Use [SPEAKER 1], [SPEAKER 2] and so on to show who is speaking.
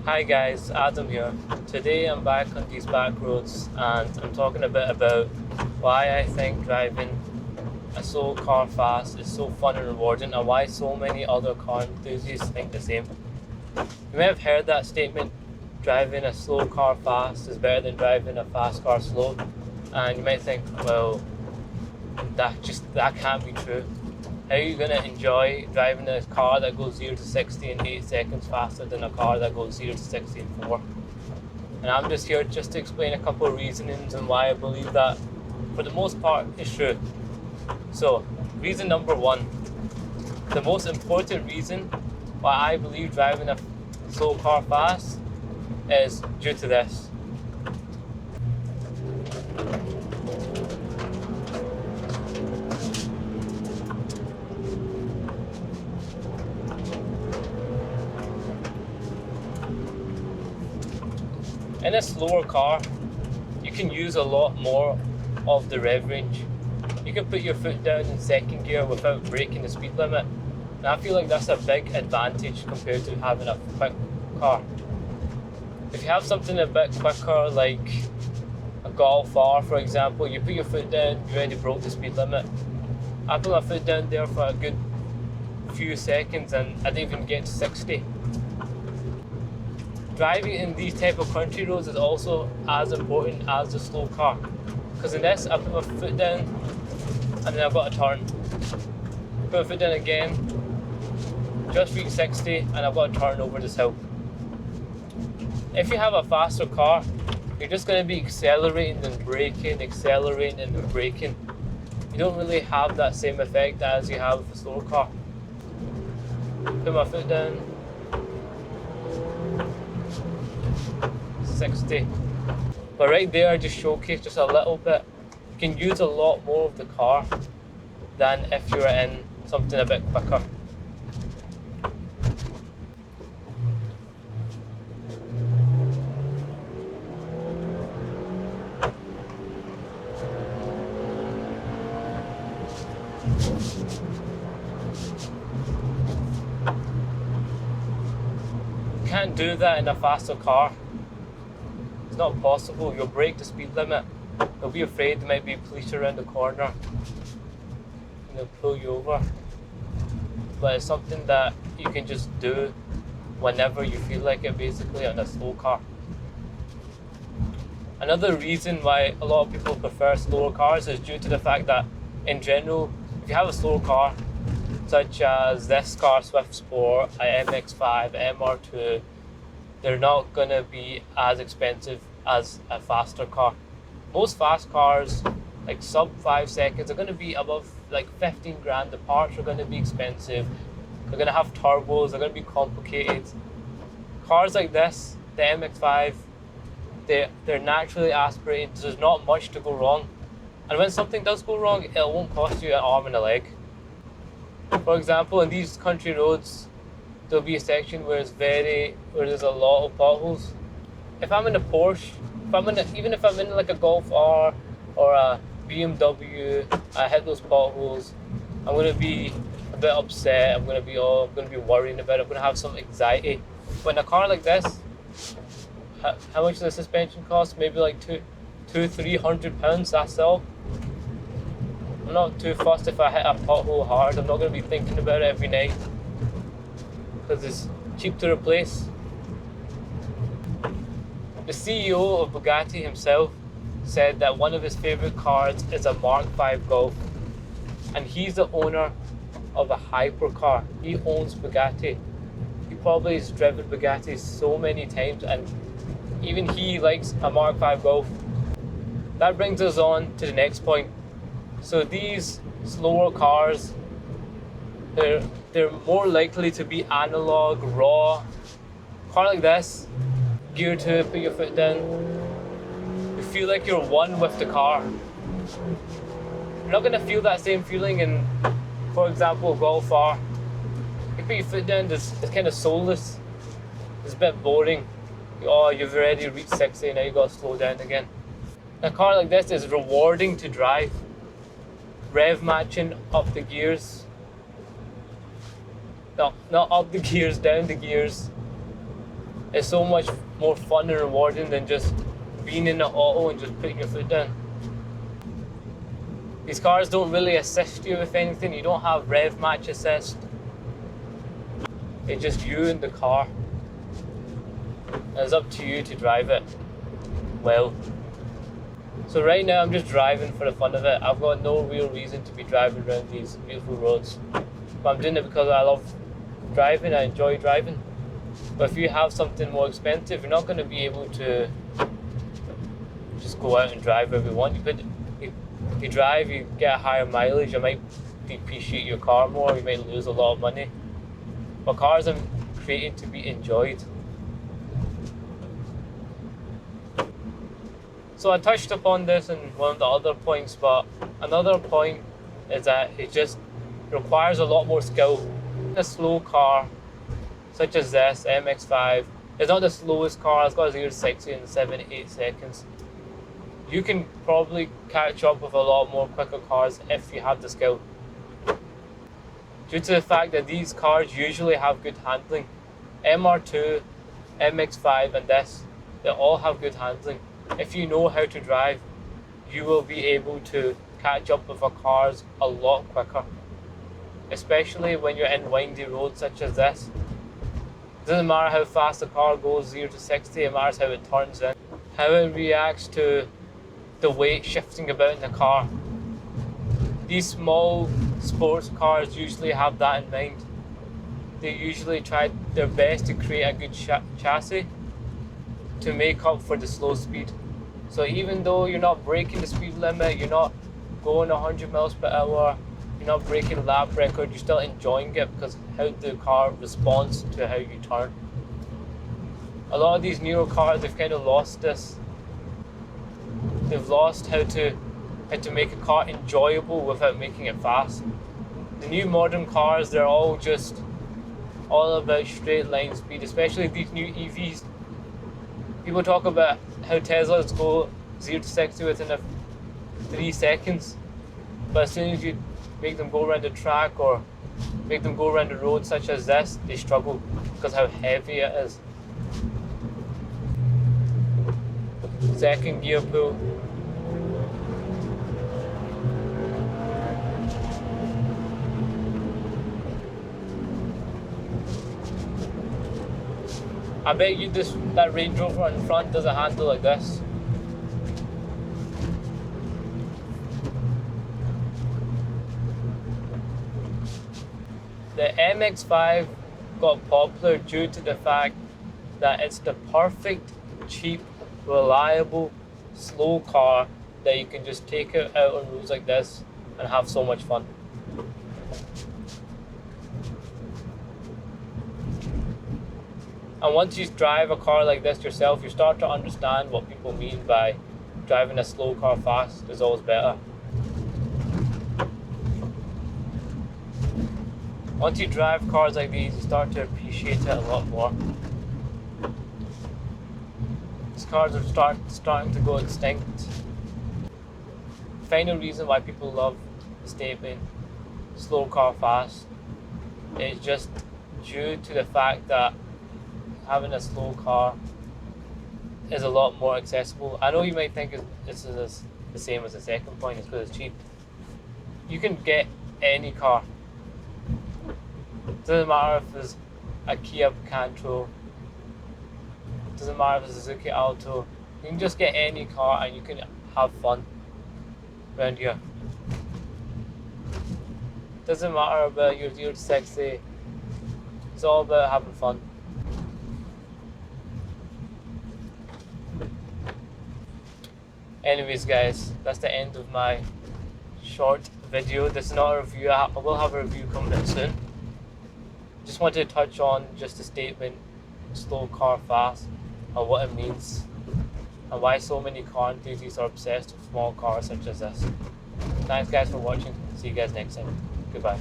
[SPEAKER 1] Hi guys, Adam here. Today I'm back on these back roads and I'm talking a bit about why I think driving a slow car fast is so fun and rewarding and why so many other car enthusiasts think the same. You may have heard that statement, driving a slow car fast is better than driving a fast car slow, and you might think, well, that can't be true. How are you going to enjoy driving a car that goes 0 to 60 in 8 seconds faster than a car that goes 0 to 60 in 4? And I'm just here just to explain a couple of reasonings and why I believe that, for the most part, is true. So, reason number one. The most important reason why I believe driving a slow car fast is due to this. In a slower car, you can use a lot more of the rev range. You can put your foot down in second gear without breaking the speed limit. And I feel like that's a big advantage compared to having a quick car. If you have something a bit quicker, like a Golf R for example, you put your foot down, you already broke the speed limit. I put my foot down there for a good few seconds and I didn't even get to 60. Driving in these type of country roads is also as important as the slow car. Because in this, I put my foot down and then I've got a turn. Put my foot down again, just reach 60 and I've got a turn over this hill. If you have a faster car, you're just going to be accelerating and braking, accelerating and braking. You don't really have that same effect as you have with a slower car. Put my foot down. 60. But right there I just showcased just a little bit. You can use a lot more of the car than if you were in something a bit quicker. You can't do that in a faster car. It's not possible. You'll break the speed limit. You'll be afraid there might be a police around the corner and they'll pull you over. But it's something that you can just do whenever you feel like it, basically, on a slow car. Another reason why a lot of people prefer slower cars is due to the fact that, in general, if you have a slower car, such as this car, Swift Sport, a MX-5, MR2, they're not going to be as expensive as a faster car. Most fast cars, like sub 5 seconds, are going to be above like 15 grand. The parts are going to be expensive. They're going to have turbos. They're going to be complicated. Cars like this, the MX-5, they're naturally aspirated. There's not much to go wrong. And when something does go wrong, it won't cost you an arm and a leg. For example, in these country roads, there'll be a section where there's a lot of potholes. If I'm in a Porsche, even if I'm in like a Golf R or a BMW, I hit those potholes, I'm gonna be a bit upset. I'm gonna be worrying about it. I'm gonna have some anxiety. But in a car like this, how much does the suspension cost? Maybe like £300. That's all. I'm not too fussed if I hit a pothole hard. I'm not gonna be thinking about it every night, because it's cheap to replace. The CEO of Bugatti himself said that one of his favorite cars is a Mark V Golf, and he's the owner of a hypercar. He owns Bugatti. He probably has driven Bugatti so many times, and even he likes a Mark V Golf. That brings us on to the next point. So these slower cars, they're more likely to be analog, raw. A car like this, gear 2, put your foot down. You feel like you're one with the car. You're not gonna feel that same feeling in, for example, Golf R. You put your foot down, it's kind of soulless. It's a bit boring. Oh, you've already reached 60, now you gotta slow down again. A car like this is rewarding to drive. Rev matching up the gears. No, not up the gears, down the gears. It's so much more fun and rewarding than just being in the auto and just putting your foot down. These cars don't really assist you with anything. You don't have rev match assist. It's just you and the car. And it's up to you to drive it well. So right now I'm just driving for the fun of it. I've got no real reason to be driving around these beautiful roads. But I'm doing it because I love driving, I enjoy driving. But if you have something more expensive, you're not going to be able to just go out and drive wherever you want. If you drive, you get a higher mileage, you might depreciate your car more, you might lose a lot of money. But cars are created to be enjoyed. So I touched upon this in one of the other points, but another point is that it just requires a lot more skill. A slow car, such as this MX-5, is not the slowest car. It's got 0 to 60 in 7-8 seconds. You can probably catch up with a lot more quicker cars if you have the skill. Due to the fact that these cars usually have good handling. MR2, MX-5 and this, they all have good handling. If you know how to drive, you will be able to catch up with the cars a lot quicker. Especially when you're in windy roads such as this. It doesn't matter how fast the car goes 0 to 60, it matters how it turns in. How it reacts to the weight shifting about in the car. These small sports cars usually have that in mind. They usually try their best to create a good chassis to make up for the slow speed. So even though you're not breaking the speed limit, you're not going 100 miles per hour, you're not breaking a lap record, you're still enjoying it because how the car responds to how you turn. A lot of these newer cars, they've kind of lost this. They've lost how to make a car enjoyable without making it fast. The new modern cars, they're all about straight line speed, especially these new EVs. People talk about how Teslas go 0 to 60 within 3 seconds, but as soon as you make them go around the track or make them go around the road such as this, they struggle because how heavy it is. Second gear pull. I bet you that Range Rover in front doesn't handle like this. The MX-5 got popular due to the fact that it's the perfect, cheap, reliable, slow car that you can just take it out on roads like this and have so much fun. And once you drive a car like this yourself, you start to understand what people mean by driving a slow car fast is always better. Once you drive cars like these, you start to appreciate it a lot more. These cars are starting to go extinct. The final reason why people love the statement slow car fast is just due to the fact that having a slow car is a lot more accessible. I know you might think this is the same as the second point, it's because it's cheap. You can get any car. It doesn't matter if it's a Kia Picanto, it doesn't matter if it's a Suzuki Alto. You can just get any car and you can have fun around here. It doesn't matter about your 0 to 60, it's all about having fun. Anyways guys, that's the end of my short video. This is not a review, I will have a review coming in soon. Just wanted to touch on just the statement, slow car fast, and what it means, and why so many car enthusiasts are obsessed with small cars such as this. Thanks guys for watching, see you guys next time, goodbye.